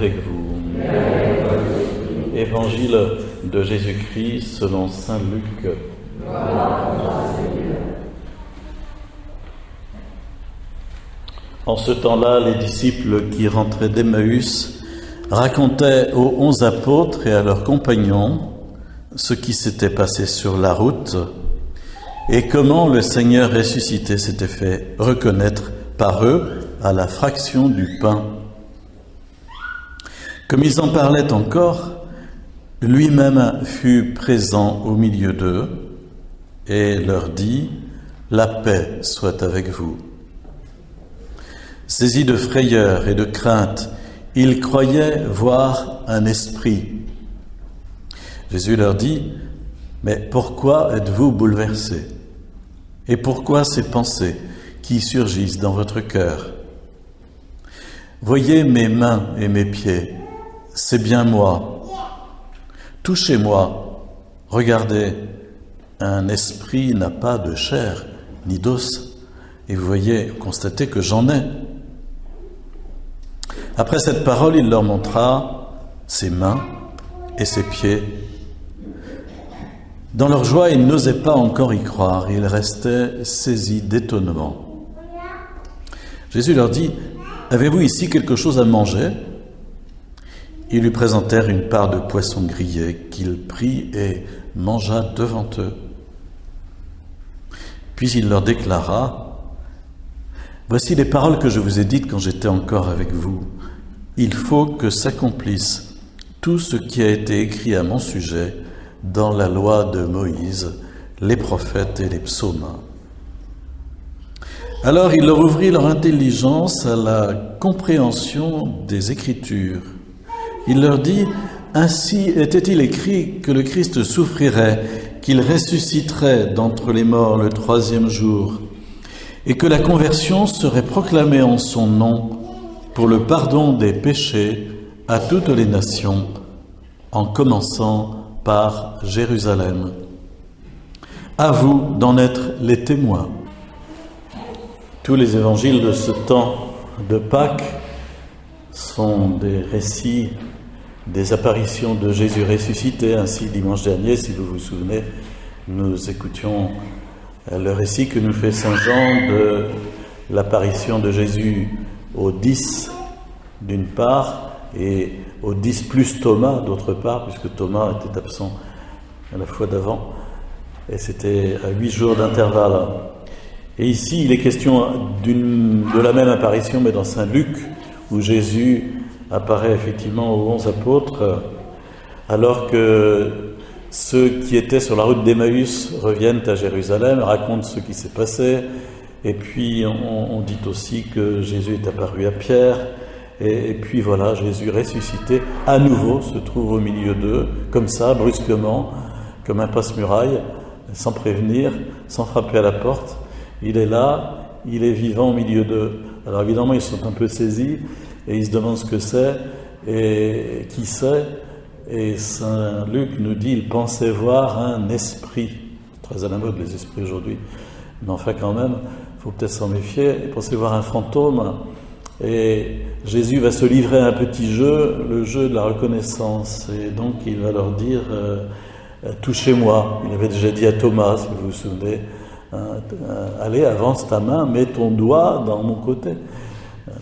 Avec vous. Évangile de Jésus-Christ selon saint Luc. En ce temps-là, les disciples qui rentraient d'Emmaüs racontaient aux 11 apôtres et à leurs compagnons ce qui s'était passé sur la route et comment le Seigneur ressuscité s'était fait reconnaître par eux à la fraction du pain. Comme ils en parlaient encore, lui-même fut présent au milieu d'eux et leur dit « La paix soit avec vous ». Saisis de frayeur et de crainte, ils croyaient voir un esprit. Jésus leur dit « Mais pourquoi êtes-vous bouleversés? Et pourquoi ces pensées qui surgissent dans votre cœur? Voyez mes mains et mes pieds, c'est bien moi. Touchez-moi, regardez, un esprit n'a pas de chair ni d'os, et vous constatez que j'en ai. » Après cette parole, il leur montra ses mains et ses pieds. Dans leur joie, ils n'osaient pas encore y croire, ils restaient saisis d'étonnement. Jésus leur dit « Avez-vous ici quelque chose à manger ?» Ils lui présentèrent une part de poisson grillé qu'il prit et mangea devant eux. Puis il leur déclara « Voici les paroles que je vous ai dites quand j'étais encore avec vous. Il faut que s'accomplisse tout ce qui a été écrit à mon sujet dans la loi de Moïse, les prophètes et les psaumes. » Alors il leur ouvrit leur intelligence à la compréhension des Écritures. Il leur dit « Ainsi était-il écrit que le Christ souffrirait, qu'il ressusciterait d'entre les morts le 3e jour, et que la conversion serait proclamée en son nom pour le pardon des péchés à toutes les nations, en commençant par Jérusalem. À vous d'en être les témoins. » Tous les évangiles de ce temps de Pâques sont des récits des apparitions de Jésus ressuscité. Ainsi, dimanche dernier, si vous vous souvenez, nous écoutions le récit que nous fait Saint Jean de l'apparition de Jésus aux 10 d'une part et aux 10 plus Thomas d'autre part, puisque Thomas était absent à la fois d'avant, et c'était à 8 jours d'intervalle. Et ici, il est question de la même apparition, mais dans Saint Luc, où Jésus apparaît effectivement aux 11 apôtres, alors que ceux qui étaient sur la route d'Emmaüs reviennent à Jérusalem, racontent ce qui s'est passé, et puis on dit aussi que Jésus est apparu à Pierre, et puis voilà, Jésus ressuscité, à nouveau, se trouve au milieu d'eux, comme ça, brusquement, comme un passe-muraille, sans prévenir, sans frapper à la porte. Il est là, il est vivant au milieu d'eux. Alors évidemment, ils sont un peu saisis, et ils se demandent ce que c'est, et qui c'est. Et Saint Luc nous dit, il pensait voir un esprit. Très à la mode les esprits aujourd'hui, mais enfin quand même, il faut peut-être s'en méfier. Il pensait voir un fantôme, et Jésus va se livrer à un petit jeu, le jeu de la reconnaissance. Et donc il va leur dire, touchez-moi. Il avait déjà dit à Thomas, si vous vous souvenez, allez, avance ta main, mets ton doigt dans mon côté.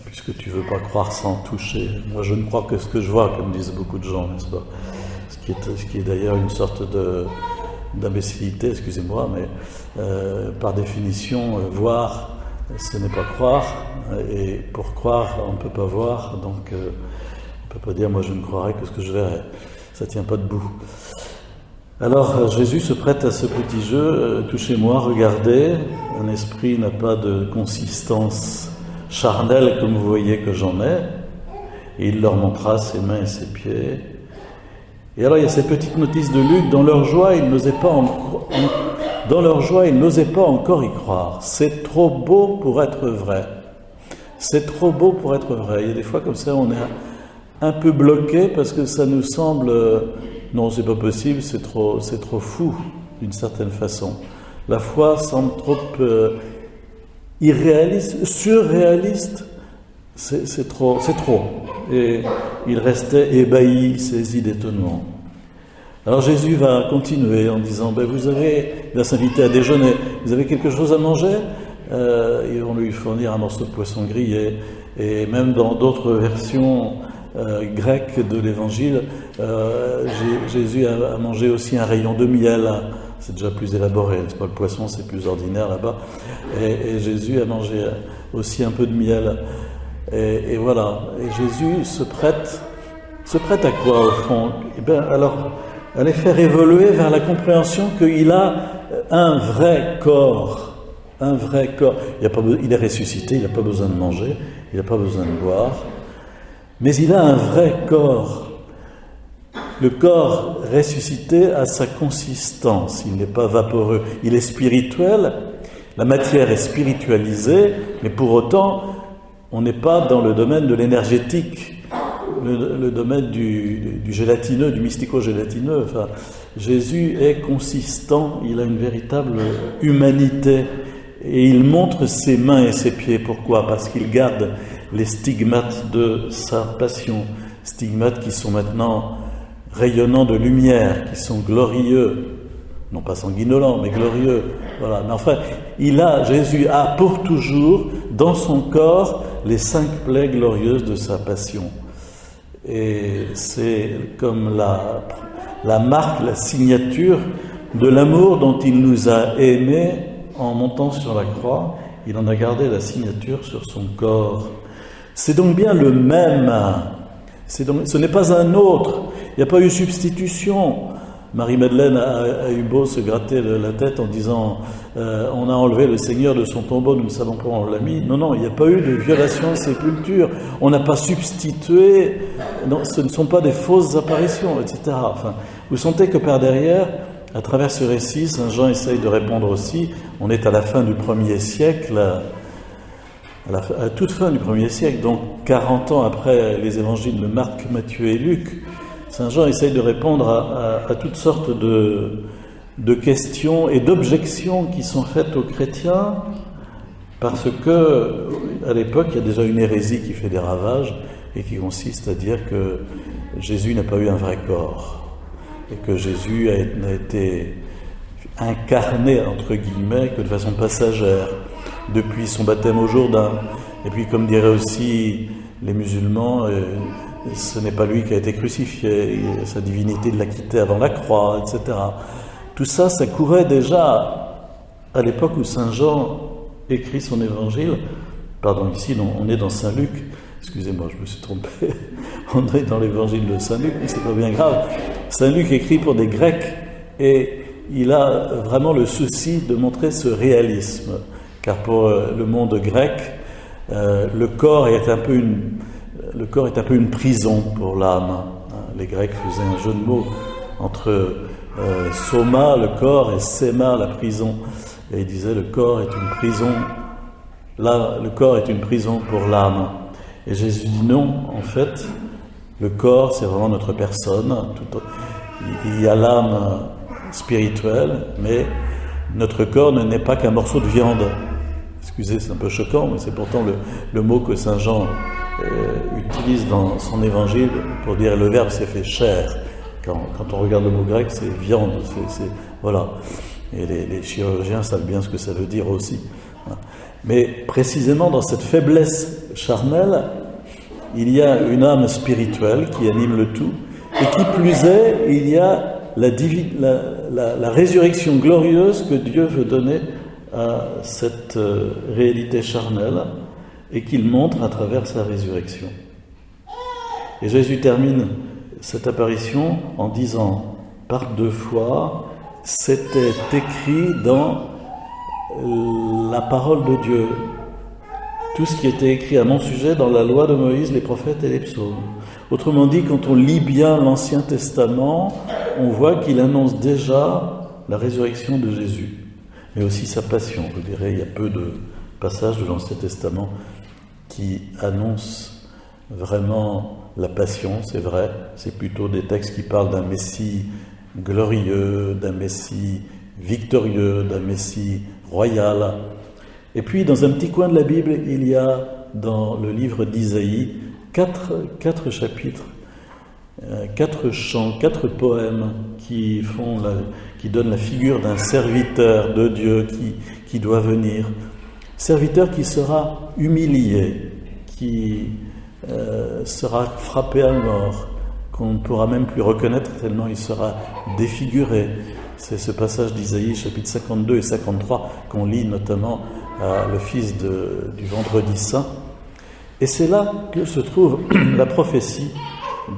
Puisque tu ne veux pas croire sans toucher. Moi, je ne crois que ce que je vois, comme disent beaucoup de gens, n'est-ce pas? Ce qui est d'ailleurs une sorte d'imbécilité, excusez-moi, mais par définition, voir, ce n'est pas croire, et pour croire, on ne peut pas voir, donc on ne peut pas dire, moi je ne croirais que ce que je verrais. Ça ne tient pas debout. Alors, Jésus se prête à ce petit jeu, touchez-moi, regardez, un esprit n'a pas de consistance charnel comme vous voyez que j'en ai, et il leur montra ses mains et ses pieds. Et alors il y a ces petites notices de Luc, dans leur joie, ils n'osaient pas encore y croire. C'est trop beau pour être vrai. C'est trop beau pour être vrai. Il y a des fois comme ça, on est un peu bloqué parce que ça nous semble, non, c'est pas possible, c'est trop fou d'une certaine façon. La foi semble trop irréaliste, surréaliste, c'est trop. Et il restait ébahi, saisi d'étonnement. Alors Jésus va continuer en disant, il va s'inviter à déjeuner, vous avez quelque chose à manger? Ils vont lui fournir un morceau de poisson grillé, et même dans d'autres versions grecques de l'évangile, Jésus a mangé aussi un rayon de miel. C'est déjà plus élaboré, c'est pas le poisson, c'est plus ordinaire là-bas. Et Jésus a mangé aussi un peu de miel. Et voilà. Et Jésus se prête à quoi au fond? Alors, à les faire évoluer vers la compréhension qu'il a un vrai corps. Un vrai corps. Il est ressuscité, il n'a pas besoin de manger, il n'a pas besoin de boire. Mais il a un vrai corps. Le corps ressuscité a sa consistance, il n'est pas vaporeux, il est spirituel, la matière est spiritualisée, mais pour autant, on n'est pas dans le domaine de l'énergétique, le domaine du gélatineux, du mystico-gélatineux. Enfin, Jésus est consistant, il a une véritable humanité, et il montre ses mains et ses pieds. Pourquoi? Parce qu'il garde les stigmates de sa passion, stigmates qui sont maintenant rayonnants de lumière, qui sont glorieux, non pas sanguinolents, mais glorieux. Voilà. Mais enfin, Jésus a pour toujours dans son corps les 5 plaies glorieuses de sa passion. Et c'est comme la marque, la signature de l'amour dont il nous a aimés en montant sur la croix. Il en a gardé la signature sur son corps. C'est donc bien le même. Ce n'est pas un autre. Il n'y a pas eu substitution. Marie-Madeleine a eu beau se gratter la tête en disant on a enlevé le Seigneur de son tombeau, nous ne savons pas où on l'a mis. Non, il n'y a pas eu de violation de sépulture. On n'a pas substitué. Non, ce ne sont pas des fausses apparitions, etc. Enfin, vous sentez que par derrière, à travers ce récit, Saint Jean essaye de répondre aussi. On est à la fin du 1er siècle, à la toute fin du 1er siècle, donc 40 ans après les évangiles de Marc, Matthieu et Luc. Saint Jean essaye de répondre à toutes sortes de questions et d'objections qui sont faites aux chrétiens, parce que à l'époque, il y a déjà une hérésie qui fait des ravages et qui consiste à dire que Jésus n'a pas eu un vrai corps et que Jésus n'a été incarné, entre guillemets, que de façon passagère depuis son baptême au Jourdain. Et puis, comme diraient aussi les musulmans, ce n'est pas lui qui a été crucifié, sa divinité l'a quitté avant la croix, etc. Tout ça, ça courait déjà à l'époque où Saint Jean écrit son évangile. Pardon, ici, on est dans Saint Luc. Excusez-moi, je me suis trompé. On est dans l'évangile de Saint Luc, mais c'est pas bien grave. Saint Luc écrit pour des Grecs et il a vraiment le souci de montrer ce réalisme. Car pour le monde grec, le corps est un peu une prison pour l'âme. Les Grecs faisaient un jeu de mots entre soma, le corps, et sema, la prison. Et ils disaient le corps est une prison. Là, le corps est une prison pour l'âme. Et Jésus dit non, en fait, le corps, c'est vraiment notre personne. Il y a l'âme spirituelle, mais notre corps ne n'est pas qu'un morceau de viande. Excusez, c'est un peu choquant, mais c'est pourtant le mot que Saint Jean utilise dans son évangile pour dire le Verbe s'est fait chair. Quand on regarde le mot grec, c'est viande, voilà. Et les chirurgiens savent bien ce que ça veut dire aussi. Mais précisément dans cette faiblesse charnelle, il y a une âme spirituelle qui anime le tout, et qui plus est, il y a la résurrection glorieuse que Dieu veut donner à cette réalité charnelle et qu'il montre à travers sa résurrection. Et Jésus termine cette apparition en disant par 2 fois, c'était écrit dans la parole de Dieu. Tout ce qui était écrit à mon sujet dans la loi de Moïse, les prophètes et les psaumes. Autrement dit, quand on lit bien l'Ancien Testament, on voit qu'il annonce déjà la résurrection de Jésus, mais aussi sa passion. Vous verrez, il y a peu de passages de l'Ancien Testament qui annoncent vraiment la passion, c'est vrai. C'est plutôt des textes qui parlent d'un Messie glorieux, d'un Messie victorieux, d'un Messie royal. Et puis, dans un petit coin de la Bible, il y a dans le livre d'Isaïe 4 chapitres, 4 chants, 4 poèmes qui donnent la figure d'un serviteur de Dieu qui doit venir. Serviteur qui sera humilié, qui sera frappé à mort, qu'on ne pourra même plus reconnaître tellement il sera défiguré. C'est ce passage d'Isaïe, chapitre 52 et 53, qu'on lit notamment à l'office du Vendredi Saint. Et c'est là que se trouve la prophétie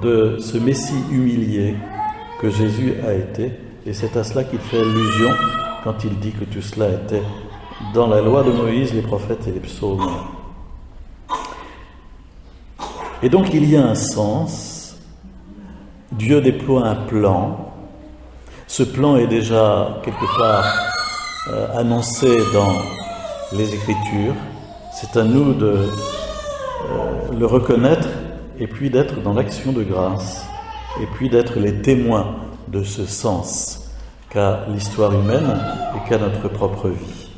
de ce Messie humilié que Jésus a été. Et c'est à cela qu'il fait allusion quand il dit que tout cela était dans la loi de Moïse, les prophètes et les psaumes. Et donc il y a un sens. Dieu déploie un plan. Ce plan est déjà quelque part annoncé dans les Écritures. C'est à nous de le reconnaître et puis d'être dans l'action de grâce et puis d'être les témoins de ce sens qu'a l'histoire humaine et qu'a notre propre vie.